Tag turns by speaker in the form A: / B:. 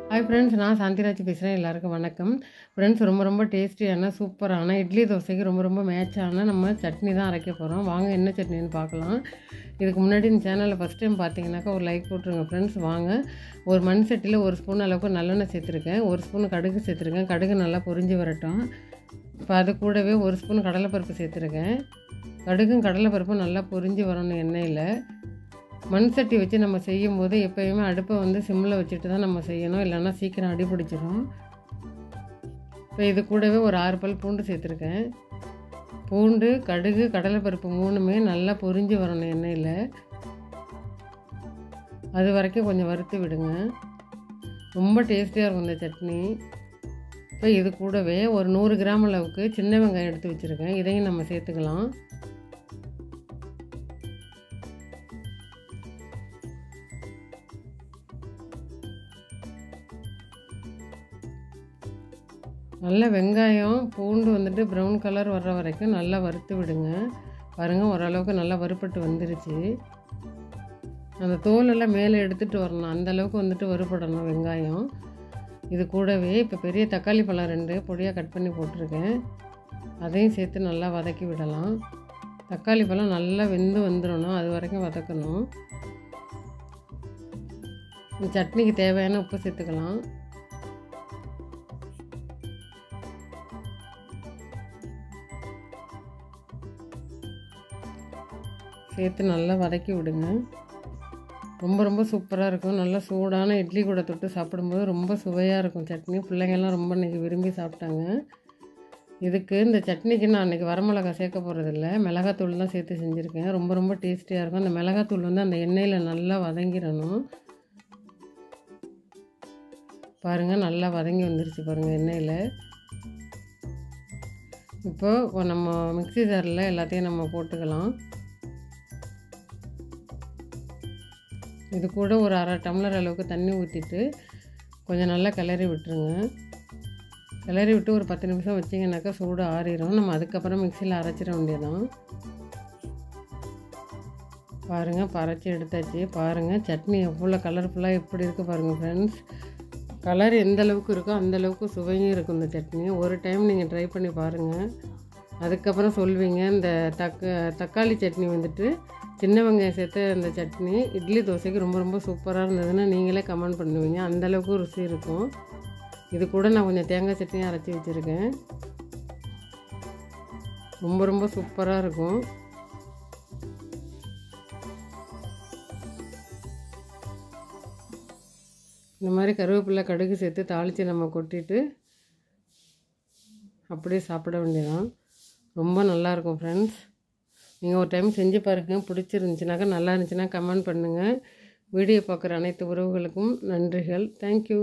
A: Hi friends, நான் சாந்திராஜ் பேசுகிறேன். எல்லாருக்கும் வணக்கம். ஃப்ரெண்ட்ஸ், ரொம்ப டேஸ்டியான சூப்பரான இட்லி தோசைக்கு ரொம்ப மேட்சான நம்ம சட்னி தான் அரைக்க போகிறோம். வாங்க என்ன சட்னின்னு பார்க்கலாம். இதுக்கு முன்னாடி இந்த சேனலில் ஃபஸ்ட் டைம் பார்த்தீங்கன்னாக்கா ஒரு லைக் போட்டுருங்க ஃப்ரெண்ட்ஸ். வாங்க, ஒரு மண் சட்டியில் 1 ஸ்பூன் அளவுக்கு நல்லெண்ணெய் சேர்த்துருக்கேன். 1 ஸ்பூன் கடுகு சேர்த்துருக்கேன். கடுகு நல்லா பொரிஞ்சு வரட்டும். இப்போ அது கூடவே 1 ஸ்பூன் கடலைப்பருப்பு சேர்த்துருக்கேன். கடுகும் கடலைப்பருப்பும் நல்லா பொரிஞ்சு வரணும் எண்ணெயில். மண் சட்டி வச்சு நம்ம செய்யும்போது எப்போயுமே அடுப்பை சிம்மில் வச்சுட்டு தான் நம்ம செய்யணும், இல்லைன்னா சீக்கிரம் அடி பிடிச்சிடும். இப்போ இது கூடவே ஒரு 6 பல் பூண்டு சேர்த்துருக்கேன். பூண்டு, கடுகு, கடலைப்பருப்பு 3மே நல்லா பொரிஞ்சு வரணும் எண்ணெயில். அது வரைக்கும் கொஞ்சம் வறுத்து விடுங்க. ரொம்ப டேஸ்டியாக இருக்கும் இந்த சட்னி. இப்போ இது கூடவே ஒரு 100 கிராம் அளவுக்கு சின்ன வெங்காயம் எடுத்து வச்சுருக்கேன். இதையும் நம்ம சேர்த்துக்கலாம். நல்லா வெங்காயம் பூண்டு ப்ரௌன் கலர் வர்ற வரைக்கும் நல்லா வறுத்து விடுங்க. பாருங்கள், ஓரளவுக்கு நல்லா வறுபட்டு வந்துருச்சு. அந்த தோலெல்லாம் மேலே எடுத்துகிட்டு வரணும், அந்தளவுக்கு வறுபடணும் வெங்காயம். இது கூடவே இப்போ பெரிய தக்காளி பழம் 2 பொடியாக கட் பண்ணி போட்டிருக்கேன். அதையும் சேர்த்து நல்லா வதக்கி விடலாம். தக்காளி பழம் நல்லா வெந்து வந்துடணும், அது வரைக்கும் வதக்கணும். இந்த சட்னிக்கு தேவையான உப்பு சேர்த்துக்கலாம். சேர்த்து நல்லா வதக்கி விடுங்க. ரொம்ப சூப்பராக இருக்கும். நல்லா சூடான இட்லி கூட தொட்டு சாப்பிடும்போது ரொம்ப சுவையாக இருக்கும் சட்னி. பிள்ளைங்கள்லாம் ரொம்ப இன்றைக்கி விரும்பி சாப்பிட்டாங்க. இந்த சட்னிக்கு நான் இன்றைக்கி வரமிளகாய் சேர்க்க போகிறதில்ல, மிளகாத்தூள் தான் சேர்த்து செஞ்சுருக்கேன். ரொம்ப டேஸ்டியாக இருக்கும். அந்த மிளகாத்தூள் அந்த எண்ணெயில் நல்லா வதங்கிடணும். பாருங்கள், நல்லா வதங்கி வந்துருச்சு பாருங்கள் எண்ணெயில். இப்போது நம்ம மிக்ஸி ஜாரில் எல்லாத்தையும் நம்ம போட்டுக்கலாம். இது கூட ஒரு 1/2 டம்ளர் அளவுக்கு தண்ணி ஊற்றிட்டு கொஞ்சம் நல்லா கிளறி விட்டுருங்க. கிளறி விட்டு ஒரு 10 நிமிஷம் வச்சிங்கனாக்கா சூடு ஆறிடும். நம்ம அதுக்கப்புறம் மிக்சியில் அரைச்சிட வேண்டியதான். பாருங்கள், அரைச்சி எடுத்தாச்சு. பாருங்கள், சட்னி எவ்வளோ கலர்ஃபுல்லாக எப்படி இருக்குது பாருங்கள் ஃப்ரெண்ட்ஸ். கலர் எந்த அளவுக்கு இருக்கோ அந்தளவுக்கு சுவையும் இருக்கும் இந்த சட்னி. ஒரு டைம் நீங்கள் ட்ரை பண்ணி பாருங்கள், அதுக்கப்புறம் சொல்வீங்க. இந்த தக்காளி சட்னி சின்ன வெங்காயம் சேர்த்து அந்த சட்னி இட்லி தோசைக்கு ரொம்ப சூப்பராக இருந்ததுன்னா நீங்களே கமெண்ட் பண்ணுவீங்க. அந்தளவுக்கு ருசி இருக்கும். இது கூட நான் கொஞ்சம் தேங்காய் சட்னியும் அரைச்சி வச்சுருக்கேன். ரொம்ப சூப்பராக இருக்கும். இந்த மாதிரி கருவேப்பிலை கடுகு சேர்த்து தாளித்து நம்ம கொட்டிட்டு அப்படியே சாப்பிட வேண்டியதான். ரொம்ப நல்லாயிருக்கும் ஃப்ரெண்ட்ஸ். நீங்கள் ஒரு டைம் செஞ்சு பாருங்கள். பிடிச்சிருந்துச்சுனாக்கா, நல்லா இருந்துச்சுன்னா கமெண்ட் பண்ணுங்கள். வீடியோ பார்க்குற அனைத்து உறவுகளுக்கும் நன்றிகள். தேங்க்யூ.